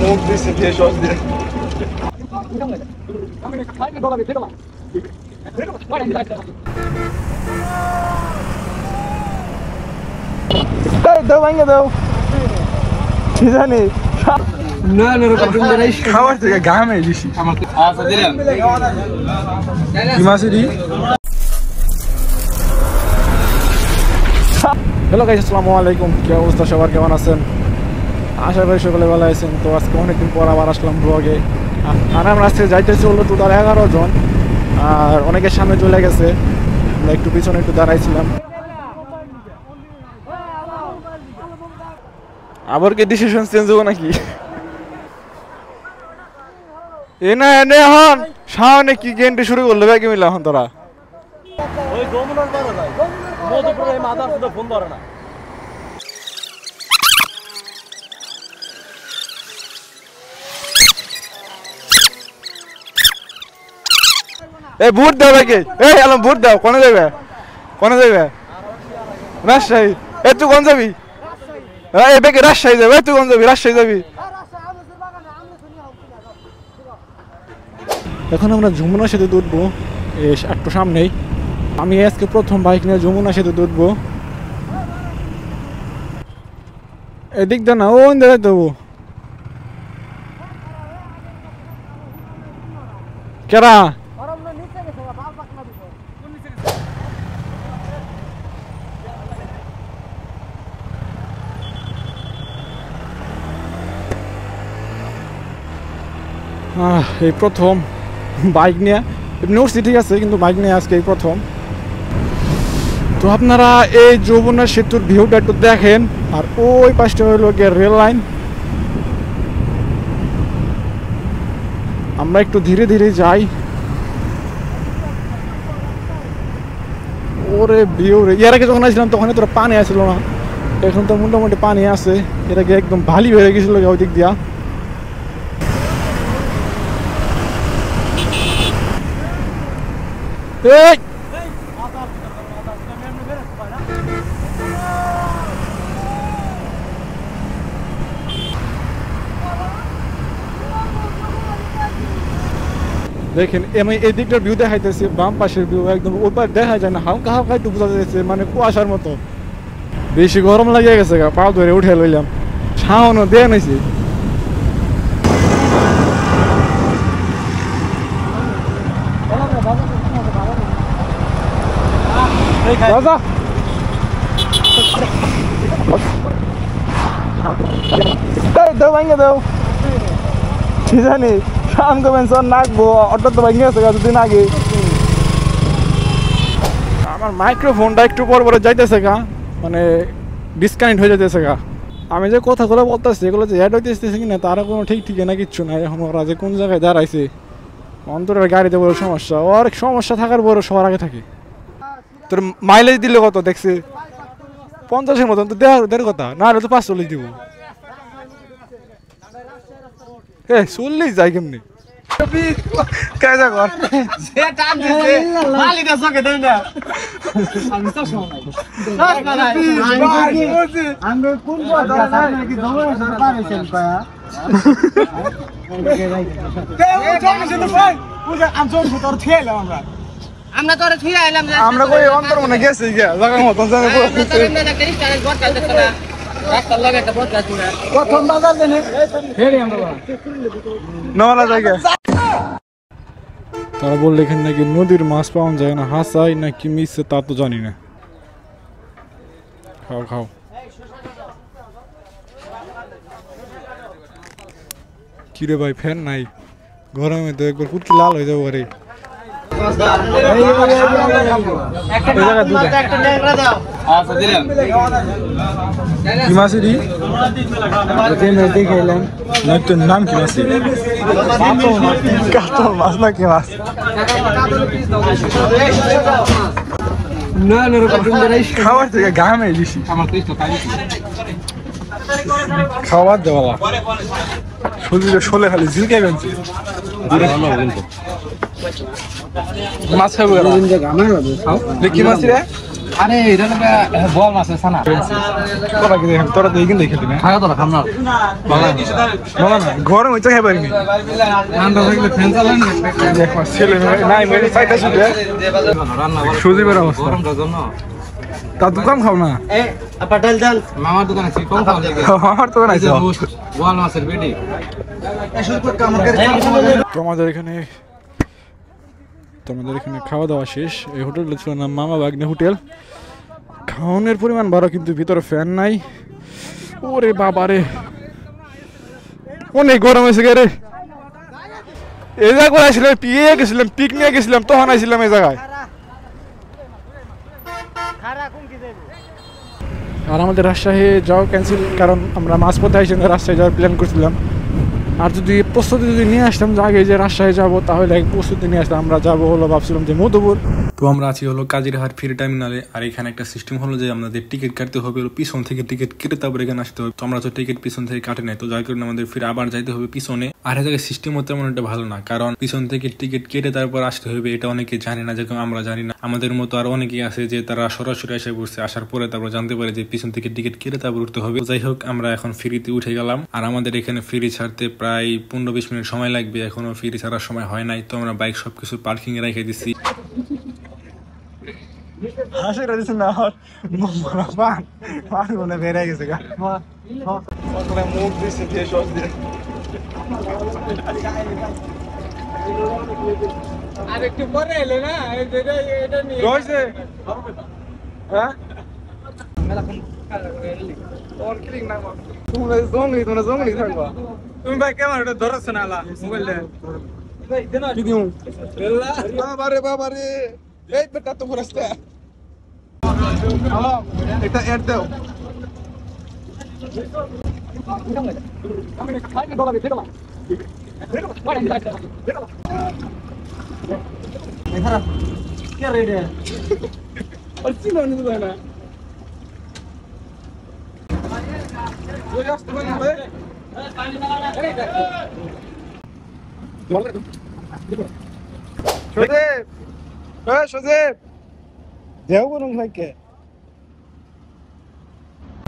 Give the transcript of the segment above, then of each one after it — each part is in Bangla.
মুখ দিচ্ছে দিয়ে সব দিয়ে দাও ভাঙে দাও কি জানি না খাবার থেকে ঘামে বেশি কি মাছেরই। হ্যালো গাইস, আসসালামু আলাইকুম। কি অবস্থা সবার, কেমন আছেন? আশা করি সকলে ভালো আছেন। তো আজকে অনেকদিন পর আবার আসলাম ব্লগে। আর আমরা আজকে যাইতেছি হলো টোটাল 11 জন, আর অনেকের সামনে চলে গেছে, আমরা একটু পিছনে একটু দাঁড়াইছিলাম। আবার কি ডিসিশন চেঞ্জ হবো নাকি? এ না এনে হন সামনে কি গেমটি শুরু করলো ব্যাগে মিলে এখন তোরা ওই যমুনার পারে যায় মধুপুরে মাদার শুধু ফোন ধরে না। এই বুট দাও ব্যাগে, এই আলম বুট দাও। কোনে যাবে রাজশাহী। এ তুই কোন যাবি? এই ব্যাগে রাজশাহী যাবে। তুই কোন যাবি? রাজশাহী যাবি। এখন আমরা যমুনা সেতু উঠবো, একটু সামনেই। আমি আজকে প্রথম বাইক নিয়ে যমুনা সেতু উঠবো। এদিক দা না, ও দেখাই দেবো কেরা এই প্রথম বাইক নিয়ে এমনি উঠছি, ঠিক আছে, কিন্তু বাইক নিয়ে আজকে এই প্রথম। তো আপনারা এই যমুনা সেতুর ভিউটা একটু দেখেন। আর ওই পাশটা হইল গিয়ে রেল লাইন। আমরা একটু ধীরে ধীরে যাই। ওরে ভিউ রে, এর আগে যখন আসছিলাম তখন তোরা পানি আসছিল না, এখন তো মোটামুটি পানি আছে। এর আগে একদম ভালি হয়ে গেছিল ওই দিক দিয়া। দেখেন আমি এই দিকটার ভিউ দেখাইতেছি, বাম পাশের ভিউ একদম ওপার দেখা যায় না, হালকা হালকা একটু বোঝা যাচ্ছে, মানে কুয়াশার মতো। বেশি গরম লাগিয়ে গেছে, পা ধরে উঠে লইলাম, ছাউনও দিয়ে নিছি। দাও ভাঙে দাও কি জানি শাম কমেন্সন নাকবো অটো তো ভাঙে গেছে দুদিন আগে। আমার মাইক্রোফোনটা একটু পর পরে যাইতেছে গা, মানে ডিসকানেক্ট হয়ে যাইতেছে গা। আমি যে কথাগুলো বলতেছি এগুলো যে অ্যাড হইতেছে কিনা তারা কোনো ঠিক ঠিকানা কিচ্ছু নাই। এখন ওরা যে কোন জায়গায় দাঁড়াইছে, অন্তরের গাড়িতে বড় সমস্যা, ওর সমস্যা থাকার বড় সবার আগে থাকে। তোর মাইলেজ দিলে কত দেখছে? 50-এর মতন। তো দেড় কথা না হলে তো 45 দিব। 40 যায় কেমনি? কায়দা কর আমরা কই অন্তর মনে গেছি জায়গার মতন তারা বললে এখানে নাকি নদীর মাছ পাওয়া যায় না, হাসাই নাকি মিশছে তা তো জানি না। খাও খাও। কিরে ভাই ফ্যান নাই? গরমে তো একবার পুটকি লাল হয়ে যাবো। আরে কি মাছেরই নাম? কি মাছ? কাতল মাছ না কি মাছ? খাবার থেকে ঘামে বেশি। খাবার দেওয়া শরীরে শোলে খালি ঝিলকে গেছে। মাছ খাবো কি মাছ রে? আরে এটা না বল মাছ আছে না তোরা কি দেখেন তোরা দেখি দেখে দিবেন খাওয়া তো খাম না বলা না গরম হইতে খাই পারিনি ঠান্ডা থাকলে ফ্যান চালান দেখো ছেলে নাই মেরে সাইডে শুধু রান্না সুদীপের অবস্থা গরমটার জন্য তা দোকান খাও না পাটাল জাল মামার দোকানে আছে কম খাওয়া লাগে আমার দোকান আছে বল মাছের বেডি তোমাদের এখানে খাওয়া দাওয়া শেষ। এই হোটেলটা ছিল নাম মামা বাগনে হোটেল। খাওয়ানোর পরিমাণ বাড়া, কিন্তু ভিতরে ফ্যান নাই। ওরে বাবারে অনেক গরম হয়েছে গে রে। এই জায়গায় আসছিলাম পিকনিকে গেছিলাম তখন আইছিলাম এই জায়গায়। আর আমাদের রাজশাহী যাওয়া ক্যান্সেল, কারণ আমরা মাঝপথে আইসি রাজশাহী যাওয়ার প্ল্যান করছিলাম। আর যদি প্রস্তুতি নিয়ে আসতাম আগে যে রাজশাহী যাবো, তাহলে প্রস্তুতি নিয়ে আসতাম। আমরা যাবো হলো ভাবছিলাম যে মধুপুর। তো আমরা আছি হলো কাজিরহাট ফেরি টার্মিনালে। আর এখানে একটা সিস্টেম হলো যে আমাদের টিকিট কাটতে হবে, পিছন থেকে টিকিট কেটে তারপর এখানে আসতে হবে। তো আমরা তো টিকিট পিছন থেকে কাটে নাই, তো যার কারণে আমাদের ফিরে আবার যাইতে হবে পিছনে। আর এই জায়গায় সিস্টেমও তেমন একটা ভালো না, কারণ পিছন থেকে টিকিট কেটে তারপর আসতে হবে, এটা অনেকে জানে না, যেরকম আমরা জানি না। আমাদের মতো আর অনেকেই আছে যে তারা সরাসরি এসে পড়ছে, আসার পরে তারপর জানতে পারে যে পিছন থেকে টিকিট কেটে তারপর উঠতে হবে। যাই হোক, আমরা এখন ফেরিতে উঠে গেলাম। আর আমাদের এখানে ফেরি ছাড়তে প্রায় 15-20 মিনিট সময় লাগবে, এখনো ফেরি ছাড়ার সময় হয় নাই। তো আমরা বাইক সবকিছু পার্কিং এ রেখে দিচ্ছি। তুমি ভাই ক্যামেরাটা ধরছ না আলা মোবাইল বাবারে এই বেটা তো ফরাস্তা এটা এড দাও। क्या रेट है अच्छी लोन है ना वो जास्त बन है Joseph দেও কোন ভাইকে।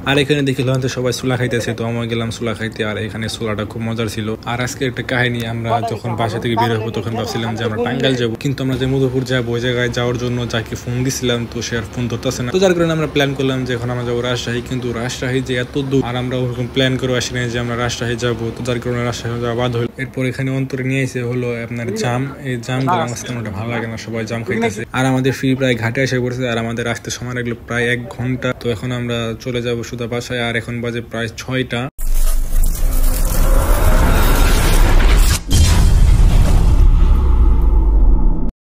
আর এখানে দেখলাম তো সবাই সুলা খাইতেছে, তো আমরা গেলাম সুলা খাইতে। আর এখানে সুলাটা খুব মজার ছিল। আর আজকে একটা কাহিনী, আমরা যখন বাসা থেকে বের হবো তখন ভাবছিলাম যে আমরা টাঙ্গাইল যাবো, কিন্তু আমরা যে মধুপুর যাবো ওই জায়গায় যাওয়ার জন্য যাকে ফোন দিছিলাম তো সে আর ফোন ধরতেছে না। তো যার কারণে আমরা প্ল্যান করলাম যে এখন আমরা যাবো রাজশাহী, কিন্তু রাজশাহী যে এত দূর আর আমরা ওরকম প্ল্যান করে আসি না যে আমরা রাজশাহী যাবো। তো যার কারণে রাজশাহী যাওয়া বাদ হলো। এরপর এখানে অন্তরে নিয়ে এসে হলো আপনার জাম। এই জাম গুলো আমার তেমন ভালো লাগে না, সবাই জাম খাইতেছে। আর আমাদের ফ্রি প্রায় ঘাটে এসে পড়ছে, আর আমাদের আসতে সময় লাগলো প্রায় 1 ঘন্টা। তো এখন আমরা চলে যাবো সুদা বাসায়। আর এখন বাজে প্রায় 6টা।